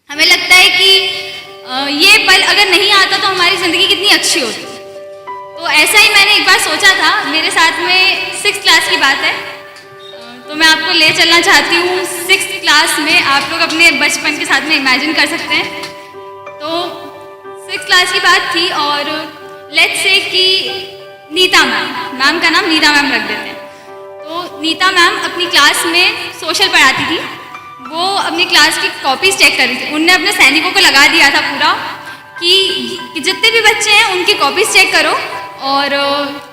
हमें लगता है कि ये पल अगर नहीं आता तो हमारी ज़िंदगी कितनी अच्छी होती। तो ऐसा ही मैंने एक बार सोचा था, मेरे साथ में 6th क्लास की बात है। तो मैं आपको ले चलना चाहती हूँ 6th क्लास में। आप लोग अपने बचपन के साथ में इमेजिन कर सकते हैं। तो 6th क्लास की बात थी और लेट्स से कि नीता मैम का नाम नीता मैम रख देते हैं। तो नीता मैम अपनी क्लास में सोशल पढ़ाती थी। वो अपनी क्लास की कॉपीज चेक कर रही थी। उनने अपने सैनिकों को लगा दिया था पूरा कि जितने भी बच्चे हैं उनकी कॉपीज चेक करो और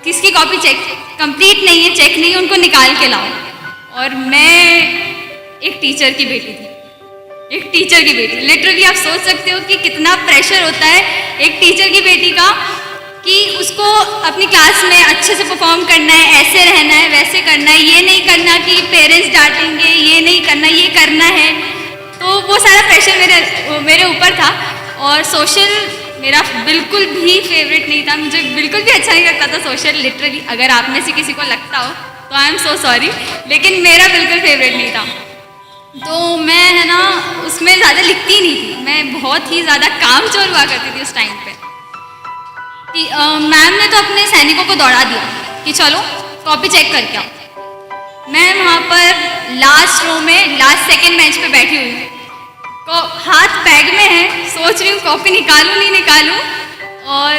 किसकी कॉपी चेक कंप्लीट नहीं है, चेक नहीं है, उनको निकाल के लाओ। और मैं एक टीचर की बेटी थी, एक टीचर की बेटी। लिटरली आप सोच सकते हो कि कितना प्रेशर होता है एक टीचर की बेटी का, कि उसको अपनी क्लास में अच्छे से परफॉर्म करना है, ऐसे रहना है, वैसे करना है, ये नहीं करना कि पेरेंट्स डांटेंगे, ये नहीं करना, ये करना है। तो वो सारा प्रेशर मेरे ऊपर था। और सोशल मेरा बिल्कुल भी फेवरेट नहीं था, मुझे बिल्कुल भी अच्छा नहीं लगता था सोशल। लिटरली अगर आप में से किसी को लगता हो तो आई एम सो सॉरी, लेकिन मेरा बिल्कुल फेवरेट नहीं था। तो मैं है ना उसमें ज़्यादा लिखती नहीं थी, मैं बहुत ही ज़्यादा कामचोर हुआ करती थी उस टाइम पे। मैम ने तो अपने सैनिकों को दौड़ा दिया कि चलो कॉपी चेक करके आओ। मैं वहाँ पर लास्ट रो में लास्ट सेकंड बेंच पे बैठी हुई हूँ, तो हाथ बैग में है, सोच रही हूँ कॉपी निकालूँ नहीं निकालूँ। और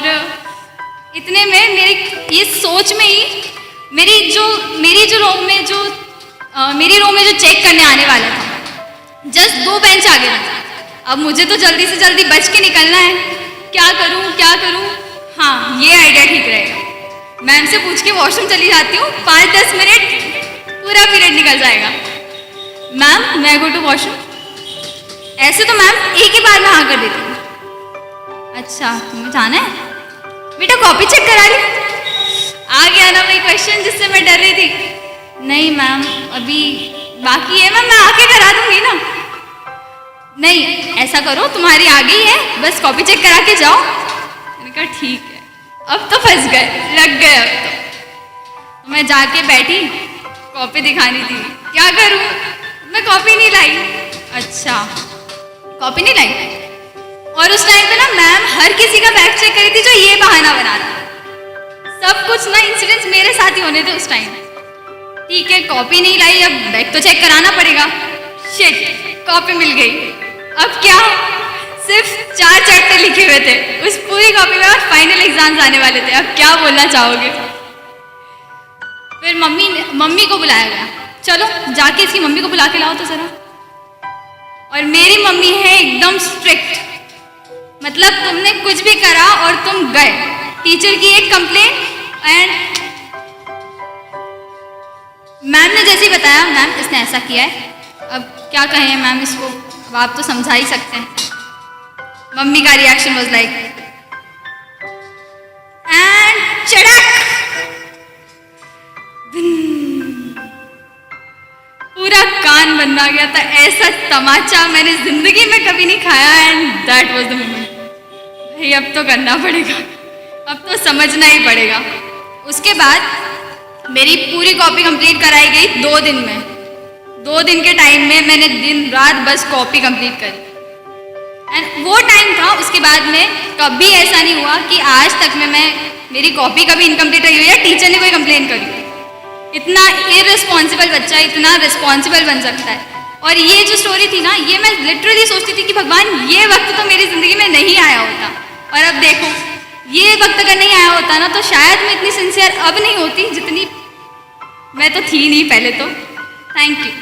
इतने में मेरी ये सोच में ही मेरी रो में जो चेक करने आने वाला था, जस्ट 2 बेंच आगे था। अब मुझे तो जल्दी से जल्दी बच के निकलना है, क्या करूँ। हाँ, ये आइडिया ठीक रहेगा, मैम से पूछ के वॉशरूम चली जाती हूँ, 5-10 मिनट पूरा पीरियड निकल जाएगा। मैम मैं गो टू वॉशरूम। ऐसे तो मैम एक ही बार में हाँ कर देती हूँ। अच्छा तुम्हें जाना है बेटा, कॉपी चेक करा रही। आ गया ना वही क्वेश्चन जिससे मैं डर रही थी। नहीं मैम अभी बाकी है, मैम मैं आके करा दूंगी ना। नहीं ऐसा करो, तुम्हारी आ गई है, बस कॉपी चेक करा के जाओ। मैंने कहा ठीक है। अब तो फंस गए, लग गए। अब तो मैं जाके बैठी, कॉपी दिखानी थी, क्या करूं, मैं कॉपी नहीं लाई। अच्छा कॉपी नहीं लाई। और उस टाइम पे ना मैम हर किसी का बैग चेक करी थी जो ये बहाना बना रहा। सब कुछ ना इंसिडेंट्स मेरे साथ ही होने थे उस टाइम। ठीक है कॉपी नहीं लाई, अब बैग तो चेक कराना पड़ेगा। शिट कॉपी मिल गई। अब क्या, सिर्फ 4 चैप्टर लिखे हुए थे उस पूरी कॉपी में, और फाइनल एग्जाम्स आने वाले थे। अब क्या बोलना चाहोगे। फिर मम्मी को बुलाया गया, चलो जाके इसकी मम्मी को बुला के लाओ तो जरा। और मेरी मम्मी है एकदम स्ट्रिक्ट, मतलब तुमने कुछ भी करा और तुम गए, टीचर की एक कंप्लेंट। एंड मैम ने जैसे ही बताया, मैम इसने ऐसा किया है, अब क्या कहें मैम इसको, अब आप तो समझा ही सकते हैं। मम्मी का रिएक्शन वाज लाइक एंड चड़क, पूरा कान बनना गया था। ऐसा तमाचा मैंने जिंदगी में कभी नहीं खाया। And that was the moment, भाई अब तो करना पड़ेगा, अब तो समझना ही पड़ेगा। उसके बाद मेरी पूरी कॉपी कंप्लीट कराई गई 2 दिन में। 2 दिन के टाइम में मैंने दिन रात बस कॉपी कंप्लीट करी। एंड वो टाइम था, उसके बाद में कभी ऐसा नहीं हुआ कि आज तक में मेरी कॉपी कभी इनकम्प्लीट रही हो या टीचर ने कोई कंप्लेन करी। इतना इररिस्पॉन्सिबल बच्चा इतना रिस्पॉन्सिबल बन सकता है। और ये जो स्टोरी थी ना, ये मैं लिटरली सोचती थी कि भगवान ये वक्त तो मेरी ज़िंदगी में नहीं आया होता। और अब देखो, ये वक्त अगर नहीं आया होता ना, तो शायद मैं इतनी सिंसियर अब नहीं होती जितनी मैं तो थी नहीं पहले तो। Thank you.